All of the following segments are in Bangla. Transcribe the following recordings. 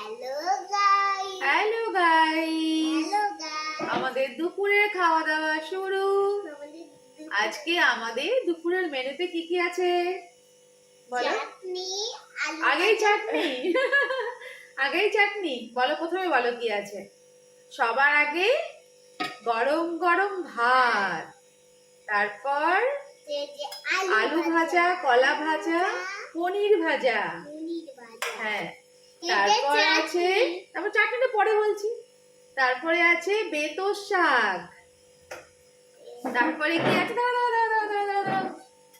হ্যালো গাইস, আমাদের দুপুরের খাওয়া দাওয়া শুরু। আজকে আমাদের দুপুরের মেনুতে কি কি আছে বলো? আগেই চাটনি আগেই চাটনি বলো, প্রথমে বলো কি আছে। সবার আগে গরম গরম ভাত, তারপর আলু ভাজা, কলা ভাজা, পনির ভাজা। হ্যাঁ, তারপর আছে, তারপর চাটনিটা পরে বলছি। তারপরে আছে বেতর শাক। তারপরে কি আছে,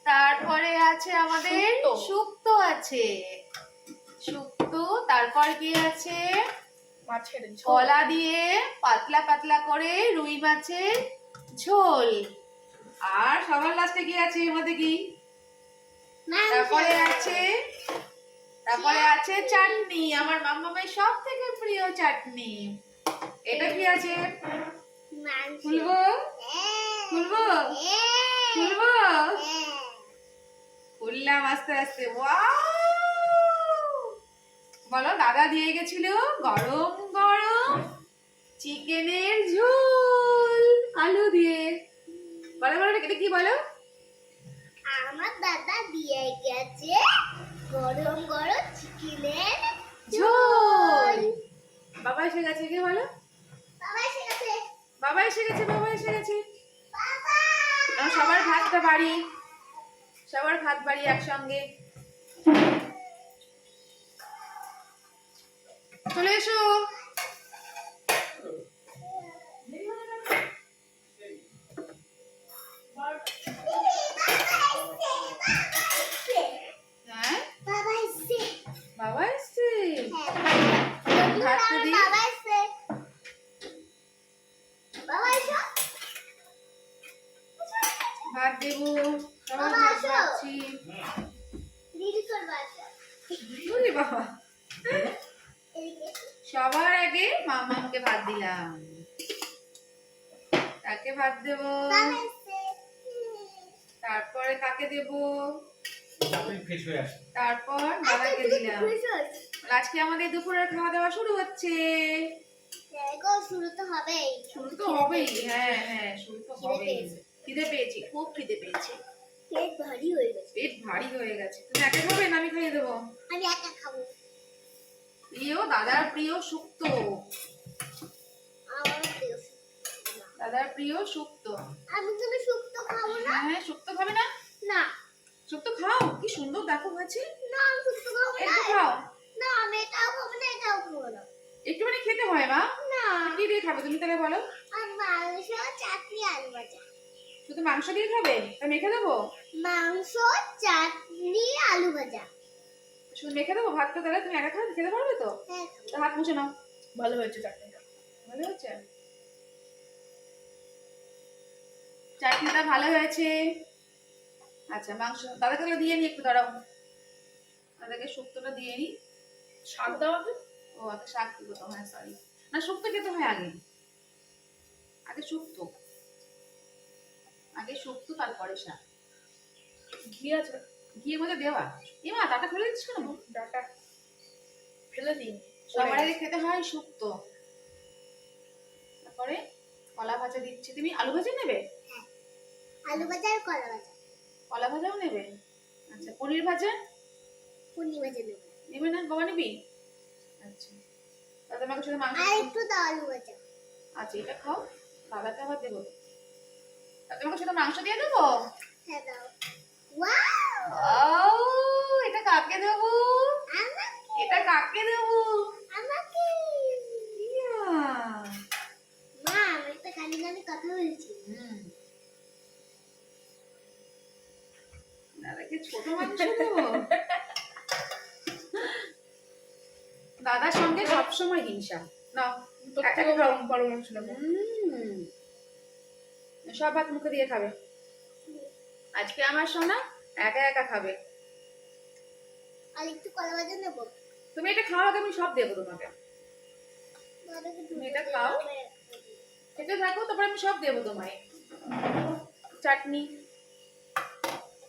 তারপরে আছে আমাদের শুক্তো আছে, শুক্তো। তারপর কি আছে, কলা দিয়ে পাতলা পাতলা করে রুই মাছের ঝোল। আর সবার লাস্টে কি আছে এর মধ্যে কি, তারপরে আছে চাটনি, আমার মাম্মামের সব থেকে প্রিয় চাটনি। এটা কি আছে, খুলবো খুলবো খুলবো, খুললাম আস্তে আস্তে। বলো, দাদা দিয়ে গেছিল গরম গরম চিকেনের ঝোল আলু দিয়ে। বলো বলো, এটা কি বলো? আমার দাদা দিয়ে গেছে গরম গরম চিকেনের ঝোল। বাবা এসে গেছে, কে বলো? বাবা এসে গেছে, বাবা এসে গেছে, বাবা এসে গেছে। সবার ভাতটা বাড়ি, সবার ভাত বাড়ি একসঙ্গে। চলে এসো। হ্যাঁ, বাবা এসছে। ভাত দেবো, সবার ভাত বাড়ছি। বাবা, সবার আগে মামাকে ভাত দিলাম, তাকে ভাত দেব, তারপরে কাকে দেব, তারপর বাবাকে দিলাম। আজকে আমাদের দুপুরের খাওয়া দাওয়া শুরু হচ্ছে। শুরু তো হবেই, হ্যাঁ হ্যাঁ, শুরু তো হবেই। খিদে পেয়েছি, খুব খিদে পেয়েছি, পেট ভারী হয়ে গেছে। পেট ভারী হয়ে গেছে। তুমি একা খাবে না আমি খাইয়ে দেবো? আমি একা খাবো। প্রিয় দাদার প্রিয় শুক্তো, আমার প্রিয় দাদার প্রিয় শুক্তো। আমি তুমি শুক্তো খাবো না? হ্যাঁ, শুক্তো খাবে না? না, শুক্তো খাও, কি সুন্দর দেখো হয়েছে। না আমি শুক্তো খাবো না। একটু খাও। না আমি এটাও খাবো না, এটাও খাবো না। একটুখানি খেতে হয় মা। না, কি দিয়ে খাবে তুমি তাহলে বলো? আর মাংস, চাটনি, আলু ভাজা। শুধু মাংস দিয়ে খাবে? তা মেখে দেবো? মাংস, চাটনি, আলু ভাজা। শুধু মেখে দেবো ভাতটা, তাহলে তুমি একা খাবে, খেতে পারবে তো? হ্যাঁ। তো হাত মুছে নাও। ভালো হয়েছে চাটনিটা, ভালো হয়েছে, চাটনিটা ভালো হয়েছে। আচ্ছা, মাংস দাদাকে দিয়ে নি, একটু দাঁড়াও, দাদাকে শুক্তোটা দিয়ে নি। শাক দাও আগে। ও আগে শাক দেবো তো, হ্যাঁ সরি, না শুক্তো খেতে হয় আগে, আগে শুক্তো, আগে শুক্তো তারপরে শাক। ঘি আছে, ঘিয়ের মধ্যে দেওয়া। এমা ডাটা ফেলে দিচ্ছ কেন? ডাটা ফেলে দিই, সবার আগে খেতে হয় শুক্তো, তারপরে কলা ভাজা দিচ্ছি। তুমি আলু ভাজা নেবে? হ্যাঁ, আলু ভাজা আর কলা ভাজা। কলা ভাজাও নেবে? আচ্ছা, পনির ভাজা? পনির ভাজা নেব। নেবে না, বাবা নিবি? আচ্ছা, তাহলে তোমাকে শুধু মাংস আর একটু দাও আলু ভাজা। আচ্ছা, এটা খাও, দাদাকে আবার দেবো। তাহলে তোমাকে শুধু মাংস দিয়ে দেবো? হ্যাঁ দাও। ওয়াও, ও, এটা কাকে দেবো? আমাকে, এটা কাকে দেবো? আমাকে। ইয়া, মা আমি তো কানে কানে কথা বলছি। দাদাকে ছোট মাংস দেবো? দাদার সঙ্গে সবসময় হিংসা। নাও, বড় মাংস নেবো। সব ভাত মুখে দিয়ে খাবে আজকে আমার সোনা, একা একা খাবে। আর একটু কলা ভাজা নেব। তুমি এটা খাও আগে, আমি সব দেবো তোমাকে। তুমি এটা খাও, খেতে থাকো, তারপর আমি সব দেবো তোমায়। চাটনি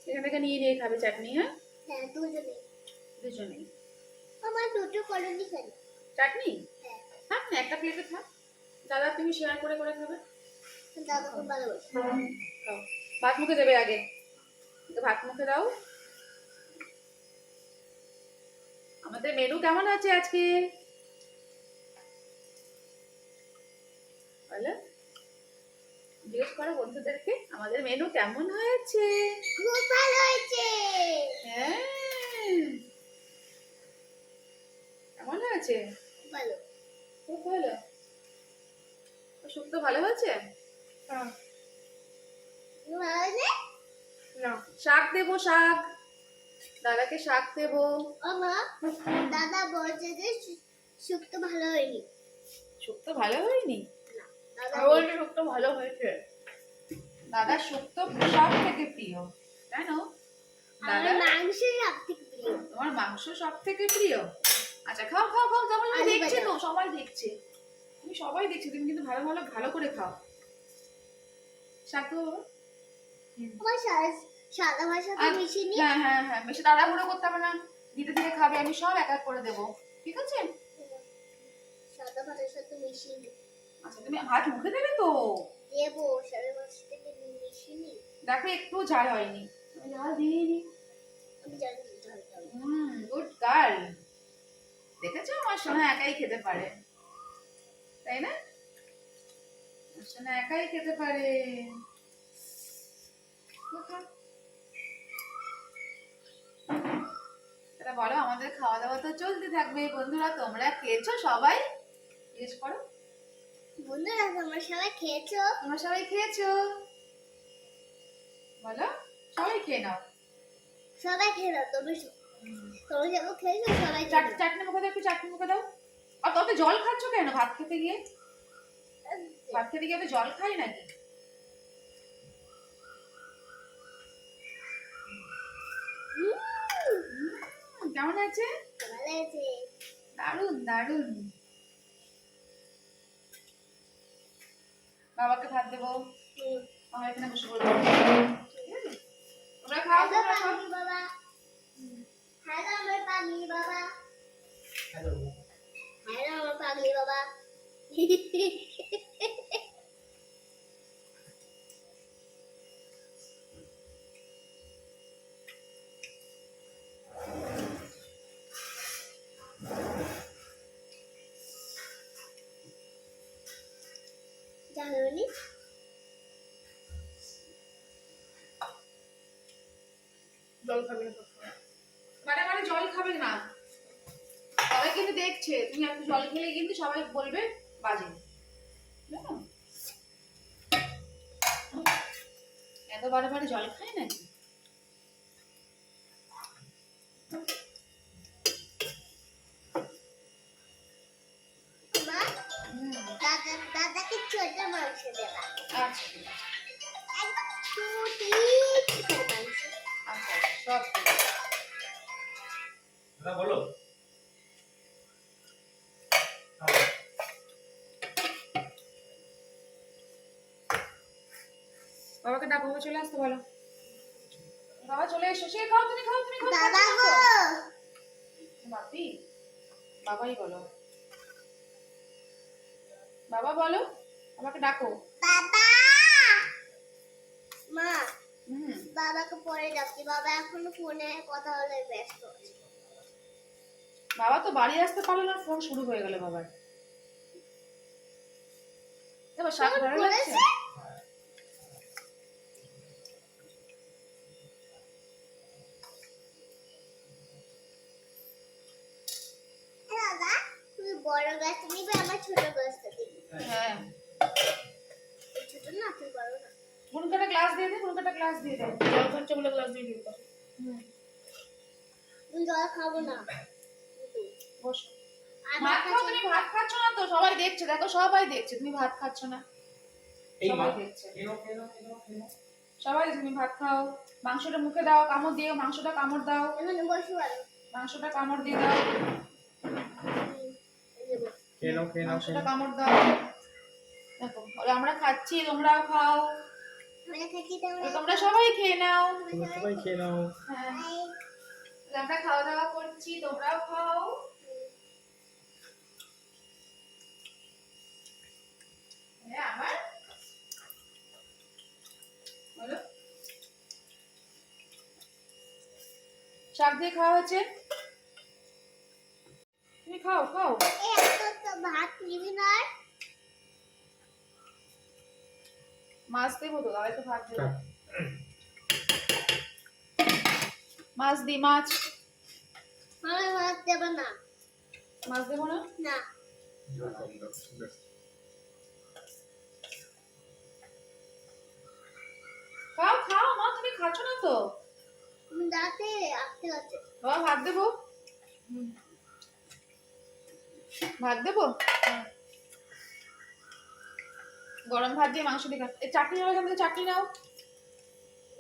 এখান থেকে নিয়ে নিয়ে খাবে চাটনি। হ্যাঁ হ্যাঁ, দুজনেই। দুজনেই। আমার দুটো কলোনি খাই। চাটনি হ্যাঁ থাক না, একটা প্লেটে থাক, দাদা তুমি শেয়ার করে করে খাবে। দাদা খুব ভালোবাসে খাও, ভাত মুখে দেবে আগে, তো ভাত মুখে দাও। আমাদের মেনু কেমন আছে আজকে বলো, জিজ্ঞেস করো বন্ধুদেরকে আমাদের মেনু কেমন হয়েছে। খুব ভালো হয়েছে হ্যাঁ, কেমন হয়েছে? ভালো খুব ভালো। শুক্তো ভালো হয়েছে? খুব ভালো হয়েছে না, শাক দেবো, শাক, দাদাকে শাক দেবো। ও মা দাদা বলছে যে শুক্তো ভালো হয়নি শুক্তো ভালো হয়নি? দাদা বলছে শুক্তো ভালো হয়েছে। দাদার শুক্তো সব থেকে প্রিয়, কেন? আমার দাদা মাংস সবথেকে প্রিয় তোমার মাংস সব থেকে প্রিয়? আচ্ছা খাও খাও খাও, যেমন আলু দেখছে ভাজা। তো, সবাই দেখছে, তুমি সবাই দেখছে, তুমি কিন্তু ভালো ভালো ভালো করে খাও। শাক দেবো বাবা? আমার সাদা ভাষা তো মিশিনি হ্যাঁ হ্যাঁ হ্যাঁ, বেশি তাড়াহুড়ো করতে হবে না, ধীরে ধীরে খাবে, আমি সব এক এক করে দেবো, ঠিক আছে? সাদা ভাষার সাথে মিশিনি আচ্ছা তুমি হাত মুখে দেবে তো? দেবো সাদা ভাষা থেকে মিশিনি দেখো একটু ঝাল হয়নি, আমি ঝাল দিইনি। আমি জানি দিতে হবে গুড গার্ল। দেখেছো আমার সোনা একাই খেতে পারে, তাই না? আমার সোনা একাই খেতে পারে। তাহলে বলো, আমাদের খাওয়া দাওয়া তো চলতে থাকবে। বন্ধুরা তোমরা খেয়েছো সবাই? জিজ্ঞেস করো, বন্ধুরা তোমরা সবাই খেয়েছো তোমরা সবাই খেয়েছো? বলো, সবাই খেয়ে নাও। সবাই খেয়ে দাও তোমরা তোমরা সবাই খেয়েছো সবাই চাটনি মুখে দাও, একটু চাটনি মুখে দাও। আর তত জল খাচ্ছ কেন ভাত খেতে গিয়ে? ভাত খেতে গিয়ে তো জল খাই নাকি? কেমন আছে? ভালো আছে দারুন দারুন। বাবাকে ভাত দেবো, আমার এখানে বসে পড়বো। তোমরা খাও, হ্যালো তোমরা খাও। পাগলি বাবা হ্যালো আমার পাগলি বাবা হ্যালো আমার পাগলি বাবা জানুনি জল খাবে না, মানে মানে জল খাবে না, সবাই কিন্তু দেখছে, তুমি একটু জল খেলে কিন্তু সবাই বলবে বাজে, জানো? এত বারে বারে জল খায় নাকি? মা দাদাকে ছোট মাংস দেবা আচ্ছা ঠিক আছে। একদম ছোটি ছোট মাংস আচ্ছা সব ঠিক আছে। দাদা বলো বাবাকে ডাকো, বাবা চলে আসতে বলো। বাবা চলে এসো, সে খাও, তুমি খাও, তুমি খাও। বাবা গো বাপি, বাবাই বলো, বাবা বলো, আমাকে ডাকো। বাবা মা হুম, বাবাকে পরে ডাকছি বাবা এখন ফোনে কথা বলে ব্যস্ত আছে বাবা তো বাড়ি আসতে পারলো না, ফোন শুরু হয়ে গেল বাবার। এবার শাক ফোন ভালো লাগছে? করেছে? দাদা তুমি বড় গাছ নিবে আমার ছোট গাছটা দিবি হ্যাঁ, ছোট না তুই বড় না মুনকাটা গ্লাস দিয়ে দে, মুনকাটা গ্লাস দিয়ে দে, জল খাচ্ছে বলে গ্লাস দিয়ে দিতে। তুমি জল খাবো না বসো। আমার ভাত খাও, কাছে তুমি ভাত খাচ্ছ না তো, সবাই দেখছে, দেখো সবাই দেখছে তুমি ভাত খাচ্ছ না, এই সবাই মা দেখছে, খেলো খেলো খেলো খেলো সবাই তুমি ভাত খাও। মাংসটা মুখে দাও, কামড় দিও, মাংসটা কামড় দাও, এখানে বসে পারো মাংসটা কামড় দিয়ে দাও, খেলো খেলো মাংসটা কামড় দাও। দেখো বলে আমরা খাচ্ছি, তোমরাও খাও, আমরা খাচ্ছি বলে তোমরা সবাই খেয়ে নাও। তোমরা সবাই খেয়ে নাও হ্যাঁ, বলে আমরা খাওয়া দাওয়া করছি, তোমরাও খাও। শাক দিয়ে খাওয়া হয়েছে। তুমি খাও খাও। এই এত তো ভাত নিবি না আর? মাছ দেবো তো, দাদা একটু ভাত দেবো। থাক। মাছ দি, মাছ। আমার ভাত দেবে না। মাছ দেবো না? না। ঝোল কম দাও, ব্যাস। খাও খাও মা, তুমি খাচ্ছ না তো। আমি দাঁতে আটকে আছে। বাবা ভাত দেবো? ভাত দেবো? গরম ভাত দিয়ে মাংস দিয়ে এই চাটনি নাও, এখান থেকে চাটনি নাও।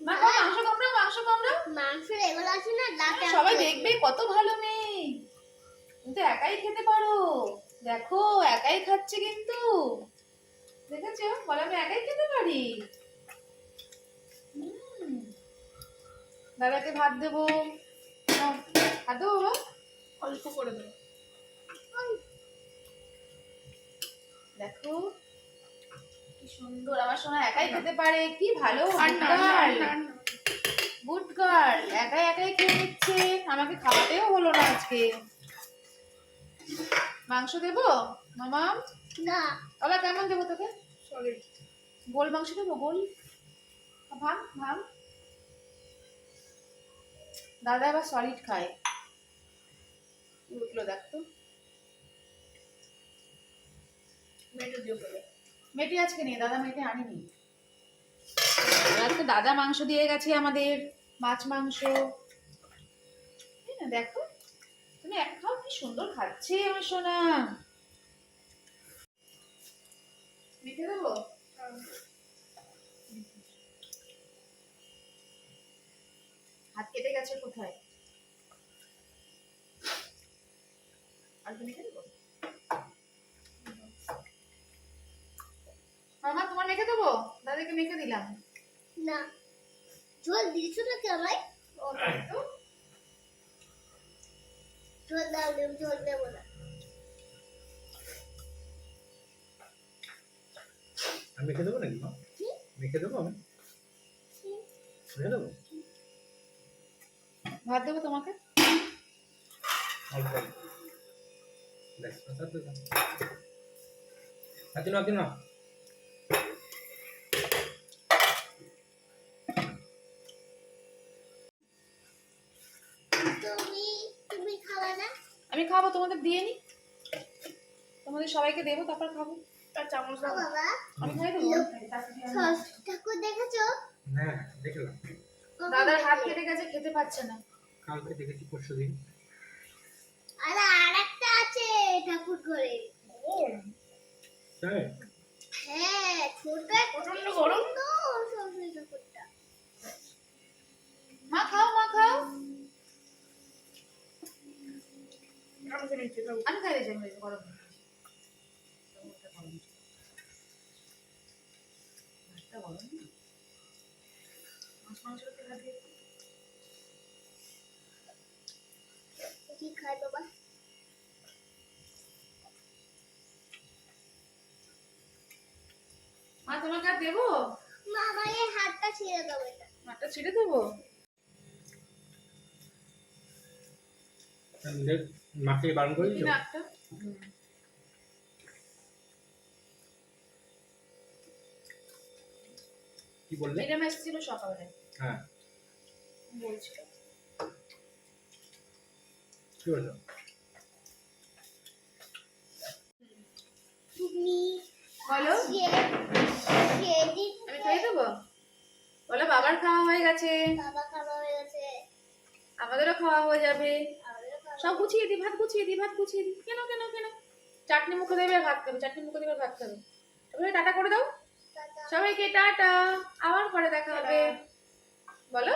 না খাও, মাংস কম নাও, মাংস কম নাও। মাংসের এগুলো আছে না দাঁতে সবাই আটকে দেখবে কত ভালো মেয়ে, কিন্তু একাই খেতে পারো। দেখো একাই খাচ্ছে, কিন্তু দেখেছো বলে আমি একাই খেতে পারি। দাদাকে ভাত দেবো। নাও, ভাত দেবো বাবা, অল্প করে দেবো। দেখো কি সুন্দর, আমার সোনা একাই খেতে পারে, কি ভালো। গুড গার্ল, একাই একাই খেয়ে নিচ্ছে, আমাকে খাওয়াতেও হলো না আজকে। মাংস দেবো মামা? না। বাবা কেমন দেবো তোকে? গোল মাংস দেবো, গোল। ভাম ভাম। দাদা আবার সলিড খায়। উঠলো দেখ তো। মেটে আজকে নেই, দাদা মেটে আনিনি। আজকে দাদা মাংস দিয়ে গেছে আমাদের, মাছ মাংস। এই না দেখো, তুমি এক খাও, কি সুন্দর খাচ্ছে আমার সোনা। মেখে দেবো? হাত কেটে গেছে কোথায়? আর তুমি মেখে দেবো? মামা তোমার মেখে দেবো? দাদাকে মেখে দিলাম। না। ঝোল দিয়েছো নাকি আমায়? ও তাই তো। ঝোল দাও, ঝোল দেবো না। আমি মেখে দেবো নাকি মা? কি? মেখে দেবো আমি? মেখে দেবো? ভাত দেবো তোমাকে? অল্প অল্প। ব্যাস, বাস, আর দাও। হাতে নাও। তুমি খাওয়া না? আমি খাবো, তোমাদের দিয়ে নি, তোমাদের সবাইকে দেবো, তারপর খাবো। চামচ ও বাবা, আমি খাই দেবো। সস ঠাকুর দেখেছো? না, দেখলাম। দাদার হাত কেটে গেছে, খেতে পাচ্ছে না। কালকে দেখেছি, পরশুদিন। আর আরেকটা আছে ঠাকুর ঘরে। তাই? হ্যাঁ, ছোট প্রচন্ড গরম। তো সরস্বতী ঠাকুরটা। মা খাও, মা খাও। আমি খাই দিয়েছি, আমি গরম। কি খায় বাবা? মা তোমাকে আর দেবো? মা আমার এই হাতটা ছিঁড়ে দাও এটা। মাঠটা ছিঁড়ে দেবো? মাকে বারণ করে দেখি দিও। না একটা। কি বললে? ম্যাডাম এসেছিল সকালে, হ্যাঁ, বলছিল। কি বললো? তুমি বলো, সেদিন আমি খাই দেবো? বলো বাবার খাওয়া হয়ে গেছে, বাবা খাওয়া হয়ে গেছে, আমাদেরও খাওয়া হয়ে যাবে। আমারও খাওয়া সব গুছিয়ে দি, ভাত গুছিয়ে দি, ভাত গুছিয়ে দি। কেন কেন কেন? চাটনি মুখে দেবে আর ভাত খাবে, চাটনি মুখে দেবে আর ভাত খাবে। এবারে টাটা করে দাও টাটা। সবাইকে, টাটা, আবার পরে দেখা হবে। বলো।